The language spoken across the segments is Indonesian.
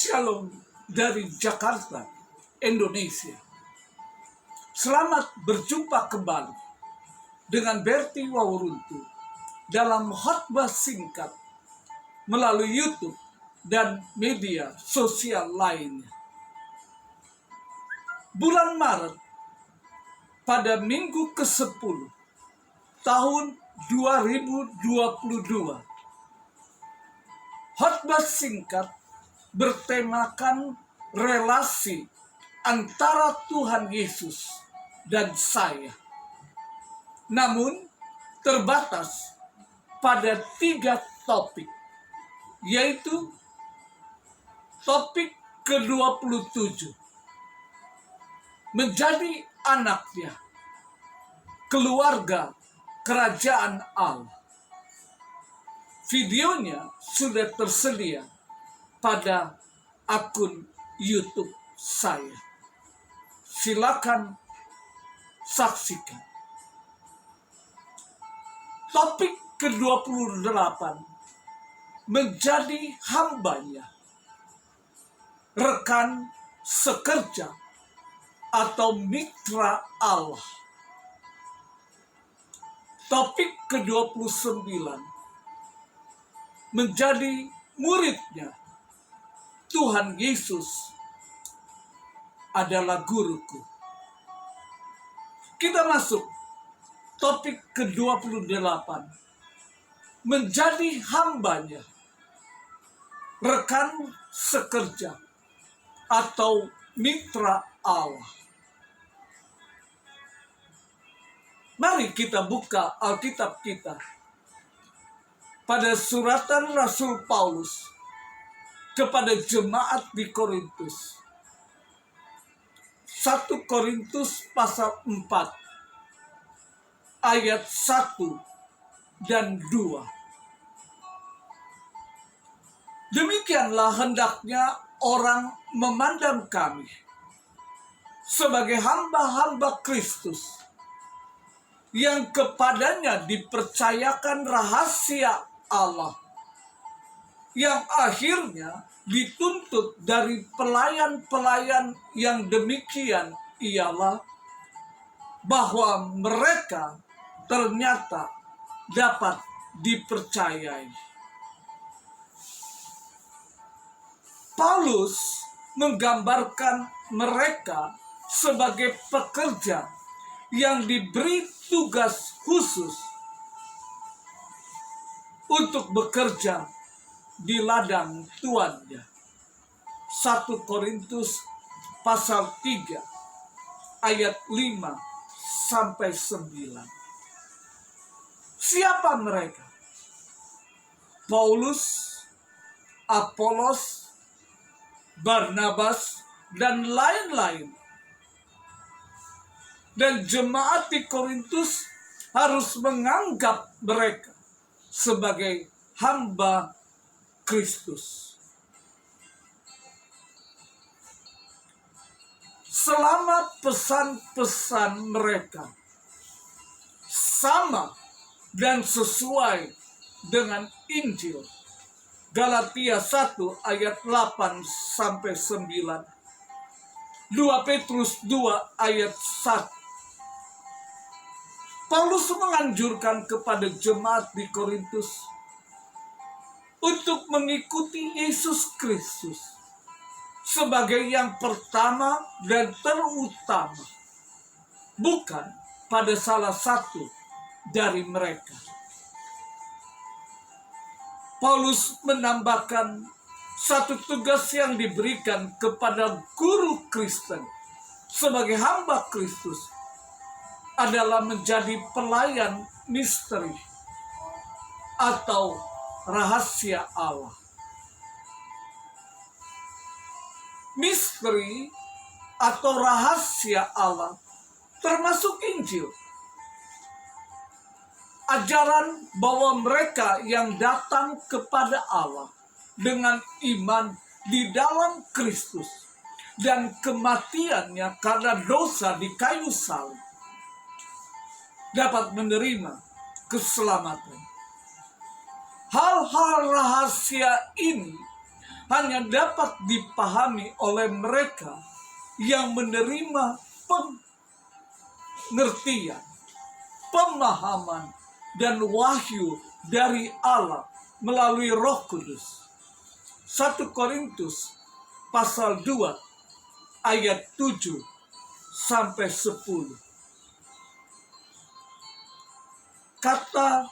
Shalom dari Jakarta, Indonesia. Selamat berjumpa kembali dengan Berti Wawuruntu dalam khotbah singkat melalui YouTube dan media sosial lainnya. Bulan Maret pada minggu ke-10 tahun 2022. Khotbah singkat bertemakan relasi antara Tuhan Yesus dan saya. Namun terbatas pada 3 topik, yaitu topik ke-27, menjadi anaknya, keluarga kerajaan Allah. Videonya sudah tersedia pada akun YouTube saya. Silakan saksikan. Topik ke-28, menjadi hambanya, rekan sekerja atau mitra Allah. Topik ke-29, menjadi muridnya, Tuhan Yesus adalah guruku. Kita masuk topik ke-28, menjadi hambanya, rekan sekerja atau mitra Allah. Mari kita buka Alkitab kita pada suratan Rasul Paulus kepada jemaat di Korintus. 1 Korintus pasal 4 ayat 1 dan 2. Demikianlah hendaknya orang memandang kami sebagai hamba-hamba Kristus yang kepadanya dipercayakan rahasia Allah, yang akhirnya dituntut dari pelayan-pelayan yang demikian ialah bahwa mereka ternyata dapat dipercayai. Paulus menggambarkan mereka sebagai pekerja yang diberi tugas khusus untuk bekerja di ladang tuannya. 1 Korintus pasal 3 ayat 5 sampai 9. Siapa mereka? Paulus, Apolos, Barnabas, dan lain-lain. Dan jemaat di Korintus harus menganggap mereka sebagai hamba Kristus. Selama pesan-pesan mereka sama dan sesuai dengan Injil, Galatia 1 ayat 8 sampai 9, 2 Petrus 2 ayat 1. Paulus menganjurkan kepada jemaat di Korintus untuk mengikuti Yesus Kristus sebagai yang pertama dan terutama, bukan pada salah satu dari mereka. Paulus menambahkan satu tugas yang diberikan kepada guru Kristen sebagai hamba Kristus adalah menjadi pelayan misteri atau rahasia Allah. Misteri atau rahasia Allah termasuk Injil. Ajaran bahwa mereka yang datang kepada Allah dengan iman di dalam Kristus dan kematiannya karena dosa di kayu salib dapat menerima keselamatan. Hal-hal rahasia ini hanya dapat dipahami oleh mereka yang menerima pengertian, pemahaman, dan wahyu dari Allah melalui Roh Kudus. 1 Korintus pasal 2 ayat 7 sampai 10. Kata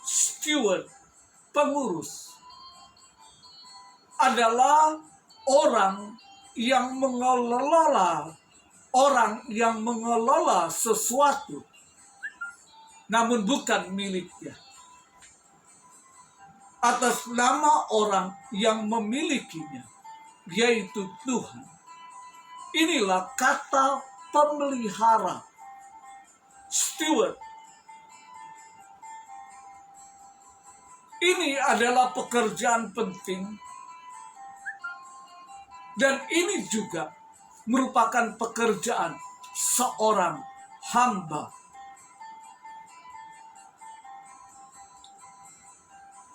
steward, pengurus, adalah orang yang mengelola sesuatu, namun bukan miliknya, atas nama orang yang memilikinya, yaitu Tuhan. Inilah kata pemelihara, steward. Ini adalah pekerjaan penting, dan ini juga merupakan pekerjaan seorang hamba.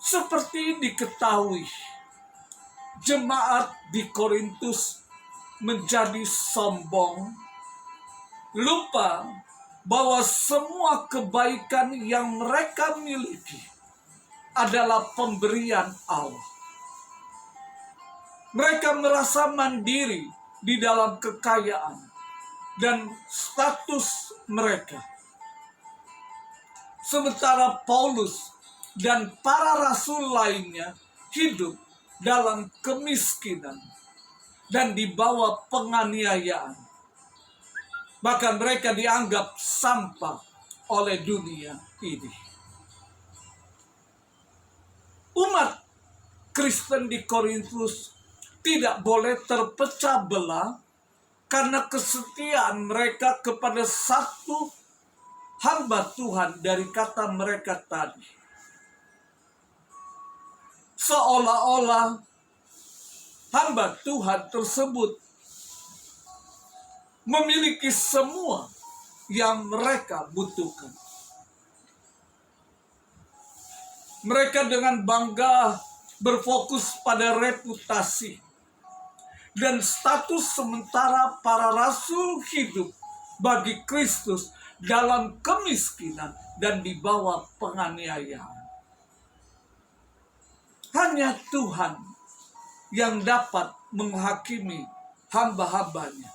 Seperti diketahui, jemaat di Korintus menjadi sombong, lupa bahwa semua kebaikan yang mereka miliki adalah pemberian Allah. Mereka merasa mandiri di dalam kekayaan dan status mereka. Sementara Paulus dan para rasul lainnya hidup dalam kemiskinan dan di bawah penganiayaan. Bahkan mereka dianggap sampah oleh dunia ini. Umat Kristen di Korintus tidak boleh terpecah belah karena kesetiaan mereka kepada satu hamba Tuhan dari kata mereka tadi. Seolah-olah hamba Tuhan tersebut memiliki semua yang mereka butuhkan. Mereka dengan bangga berfokus pada reputasi dan status sementara para rasul hidup bagi Kristus dalam kemiskinan dan di bawah penganiayaan. Hanya Tuhan yang dapat menghakimi hamba-hambanya.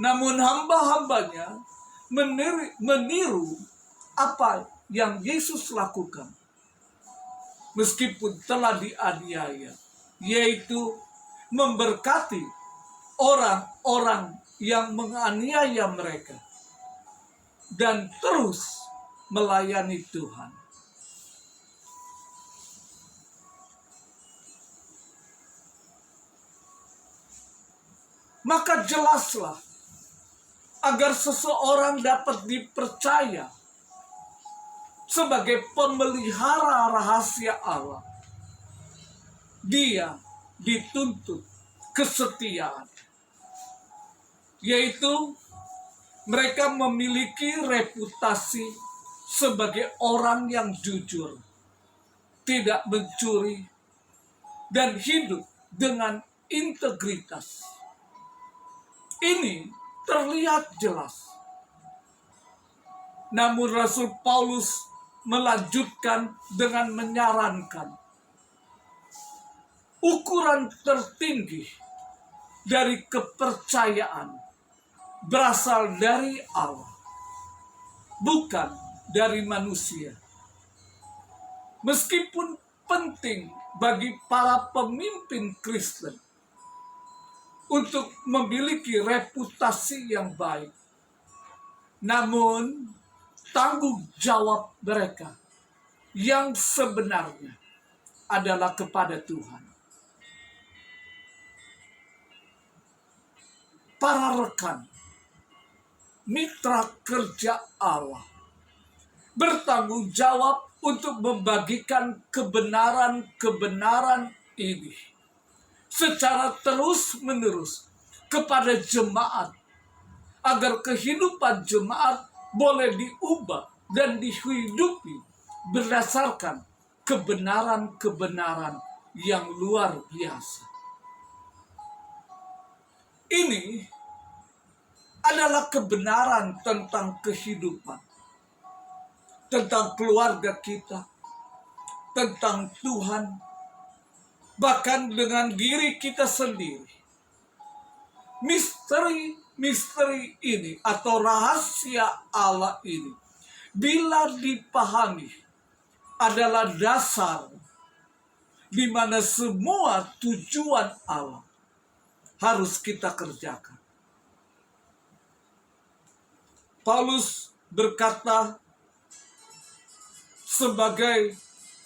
Namun hamba-hambanya meniru apa yang Yesus lakukan, meskipun telah dianiaya, yaitu memberkati orang-orang yang menganiaya mereka dan terus melayani Tuhan. Maka jelaslah, agar seseorang dapat dipercaya sebagai pemelihara rahasia Allah, dia dituntut kesetiaan, yaitu mereka memiliki reputasi sebagai orang yang jujur, tidak mencuri, dan hidup dengan integritas. Ini terlihat jelas. Namun Rasul Paulus melanjutkan dengan menyarankan ukuran tertinggi dari kepercayaan berasal dari Allah, bukan dari manusia. Meskipun penting bagi para pemimpin Kristen untuk memiliki reputasi yang baik, namun tanggung jawab mereka yang sebenarnya adalah kepada Tuhan. Para rekan, mitra kerja Allah, bertanggung jawab untuk membagikan kebenaran-kebenaran ini secara terus-menerus kepada jemaat, agar kehidupan jemaat boleh diubah dan dihidupi berdasarkan kebenaran-kebenaran yang luar biasa. Ini adalah kebenaran tentang kehidupan, tentang keluarga kita, tentang Tuhan, bahkan dengan diri kita sendiri. Misteri ini atau rahasia Allah ini, bila dipahami, adalah dasar di mana semua tujuan Allah harus kita kerjakan. Paulus berkata sebagai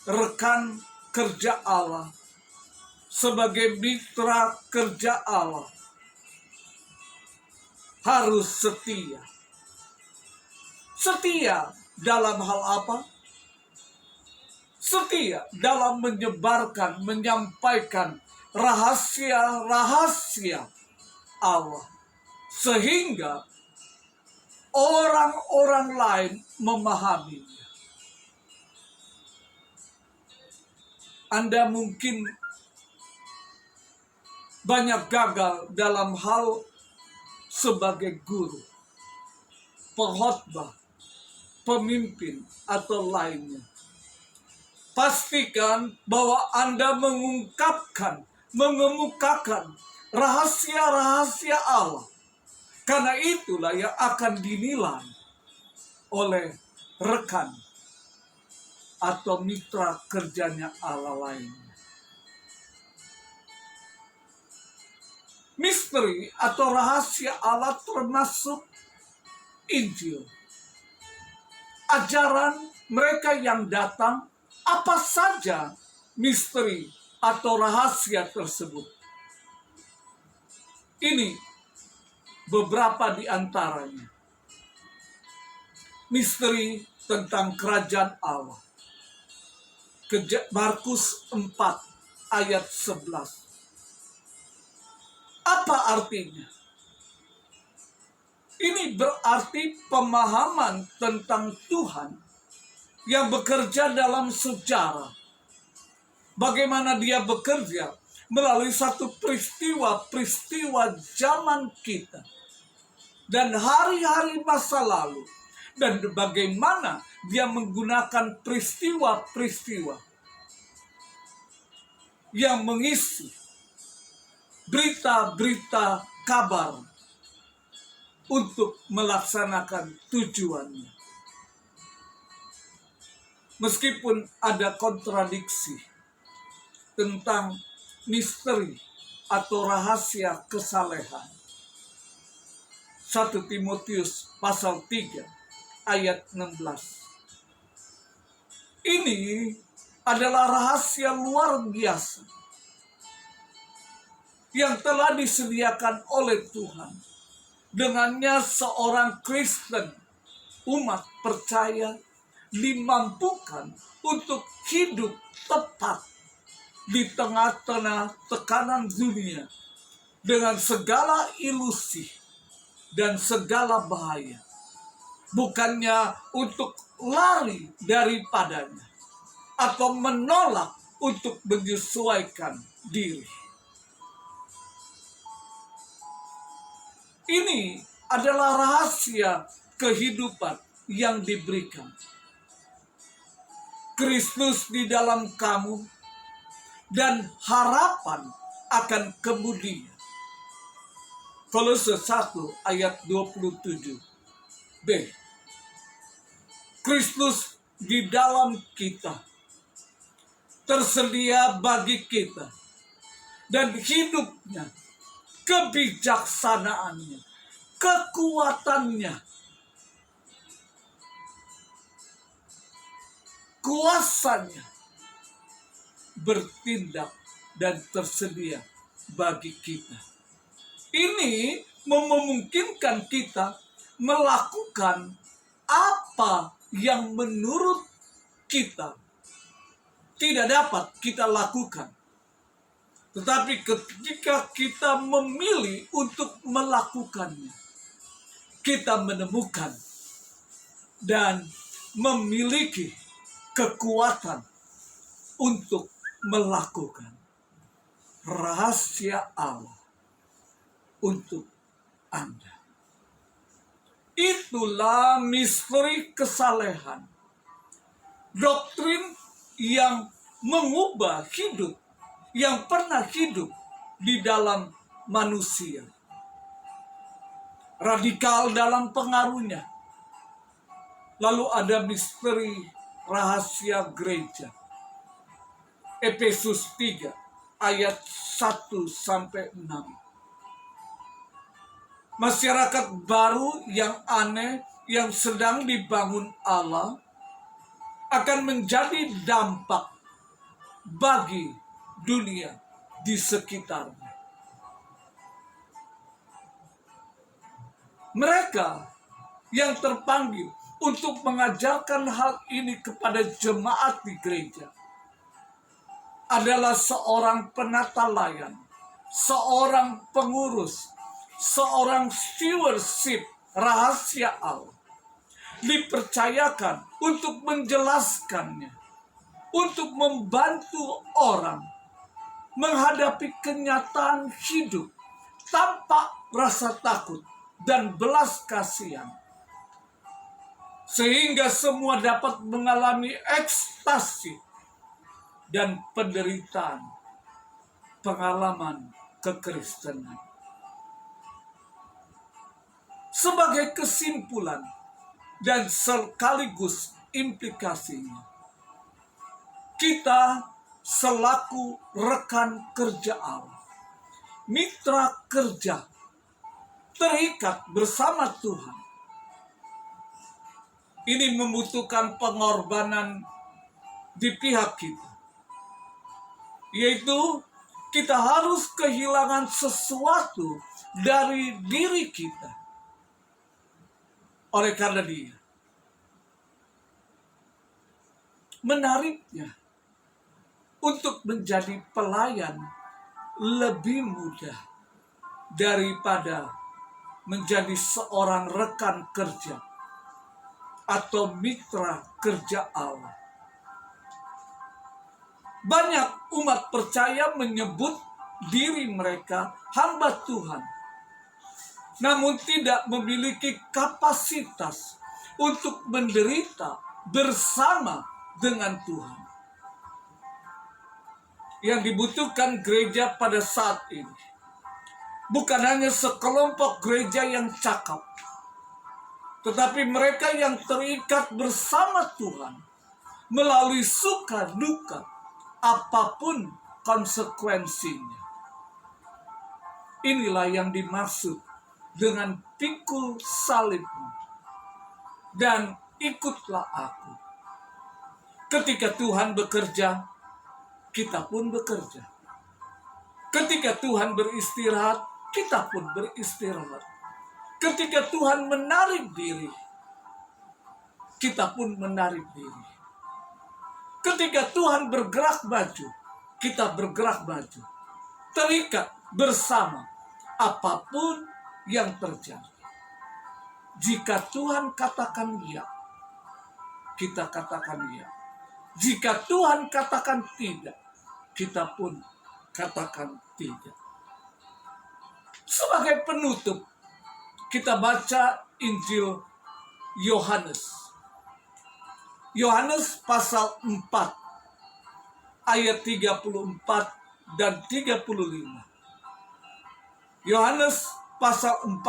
rekan kerja Allah, sebagai mitra kerja Allah, harus setia. Setia dalam hal apa? Setia dalam menyebarkan, menyampaikan rahasia-rahasia Allah, sehingga orang-orang lain memahaminya. Anda mungkin banyak gagal dalam hal sebagai guru, pengkhotbah, pemimpin, atau lainnya. Pastikan bahwa Anda mengemukakan rahasia-rahasia Allah. Karena itulah yang akan dinilai oleh rekan atau mitra kerjanya Allah lainnya. Misteri atau rahasia Allah termasuk Injil. Ajaran mereka yang datang, apa saja misteri atau rahasia tersebut. Ini beberapa di antaranya. Misteri tentang kerajaan Allah. Markus 4 ayat 11. Apa artinya? Ini berarti pemahaman tentang Tuhan yang bekerja dalam sejarah. Bagaimana dia bekerja melalui satu peristiwa zaman kita dan hari-hari masa lalu, dan bagaimana dia menggunakan peristiwa-peristiwa yang mengisi berita-berita kabar untuk melaksanakan tujuannya. Meskipun ada kontradiksi tentang misteri atau rahasia kesalehan. 1 Timotius pasal 3 ayat 16. Ini adalah rahasia luar biasa yang telah disediakan oleh Tuhan. Dengannya seorang Kristen, umat percaya, dimampukan untuk hidup tepat di tengah-tengah tekanan dunia dengan segala ilusi dan segala bahaya. Bukannya untuk lari daripadanya atau menolak untuk menyesuaikan diri. Ini adalah rahasia kehidupan yang diberikan. Kristus di dalam kamu dan harapan akan kemudian. Kolose 1 ayat 27b. Kristus di dalam kita, tersedia bagi kita, dan hidupnya, kebijaksanaannya, kekuatannya, kuasanya bertindak dan tersedia bagi kita. Ini memungkinkan kita melakukan apa yang menurut kita tidak dapat kita lakukan. Tetapi ketika kita memilih untuk melakukannya, kita menemukan dan memiliki kekuatan untuk melakukan rahasia Allah untuk Anda. Itulah misteri kesalehan. Doktrin yang mengubah hidup yang pernah hidup di dalam manusia. Radikal dalam pengaruhnya. Lalu ada misteri rahasia gereja. Efesus 3 ayat 1-6. Masyarakat baru yang aneh yang sedang dibangun Allah akan menjadi dampak bagi dunia di sekitarnya. Mereka yang terpanggil untuk mengajarkan hal ini kepada jemaat di gereja adalah seorang penata layan, seorang pengurus, seorang stewardship rahasia Allah. Dipercayakan untuk menjelaskannya, untuk membantu orang menghadapi kenyataan hidup tanpa rasa takut dan belas kasihan, sehingga semua dapat mengalami ekstasi dan penderitaan pengalaman kekristenan. Sebagai kesimpulan dan sekaligus implikasinya, kita selaku rekan kerja Allah, mitra kerja, terikat bersama Tuhan. Ini membutuhkan pengorbanan di pihak kita, yaitu kita harus kehilangan sesuatu dari diri kita. Oleh karena dia, menariknya untuk menjadi pelayan lebih mudah daripada menjadi seorang rekan kerja atau mitra kerja Allah. Banyak umat percaya menyebut diri mereka hamba Tuhan, namun tidak memiliki kapasitas untuk menderita bersama dengan Tuhan. Yang dibutuhkan gereja pada saat ini bukan hanya sekelompok gereja yang cakap, tetapi mereka yang terikat bersama Tuhan melalui suka duka apapun konsekuensinya. Inilah yang dimaksud dengan pikul salibmu dan ikutlah aku. Ketika Tuhan bekerja, kita pun bekerja. Ketika Tuhan beristirahat, kita pun beristirahat. Ketika Tuhan menarik diri, kita pun menarik diri. Ketika Tuhan bergerak maju, kita bergerak maju. Terikat bersama apapun yang terjadi. Jika Tuhan katakan ya, kita katakan ya. Jika Tuhan katakan tidak, kita pun katakan tidak. Sebagai penutup, kita baca Injil Yohanes. Yohanes pasal 4 ayat 34 dan 35. Yohanes pasal 4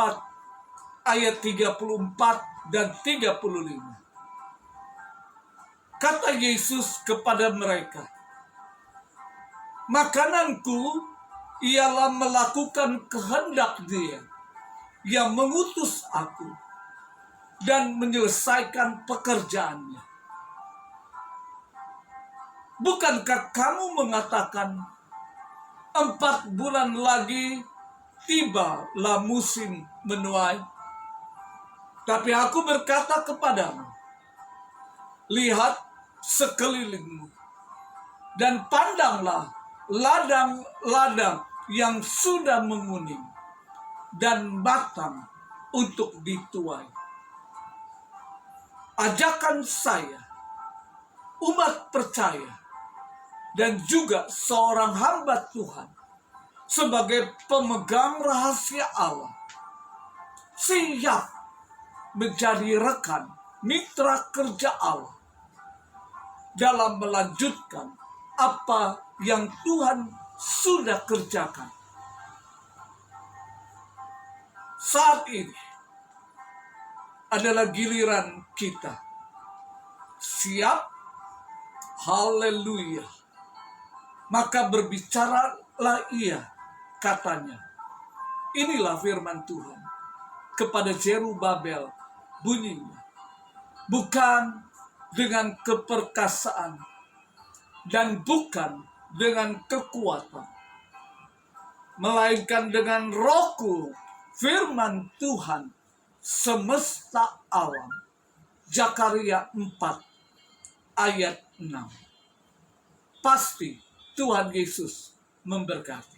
ayat 34 dan 35. Kata Yesus kepada mereka, makananku ialah melakukan kehendak Dia yang mengutus aku dan menyelesaikan pekerjaannya. Bukankah kamu mengatakan 4 bulan lagi tibalah musim menuai? Tapi aku berkata kepadamu, lihat sekelilingmu dan pandanglah ladang-ladang yang sudah menguning dan matang untuk dituai. Ajakan saya, umat percaya dan juga seorang hamba Tuhan sebagai pemegang rahasia Allah, siap menjadi rekan mitra kerja Allah dalam melanjutkan apa yang Tuhan sudah kerjakan. Saat ini adalah giliran kita. Siap? Haleluya. Maka berbicaralah ia, katanya. Inilah firman Tuhan kepada Zerubabel, bunyinya. Bukan dengan keperkasaan dan bukan dengan kekuatan, melainkan dengan Rohku, firman Tuhan semesta alam. Zakaria 4 ayat 6. Pasti Tuhan Yesus memberkati.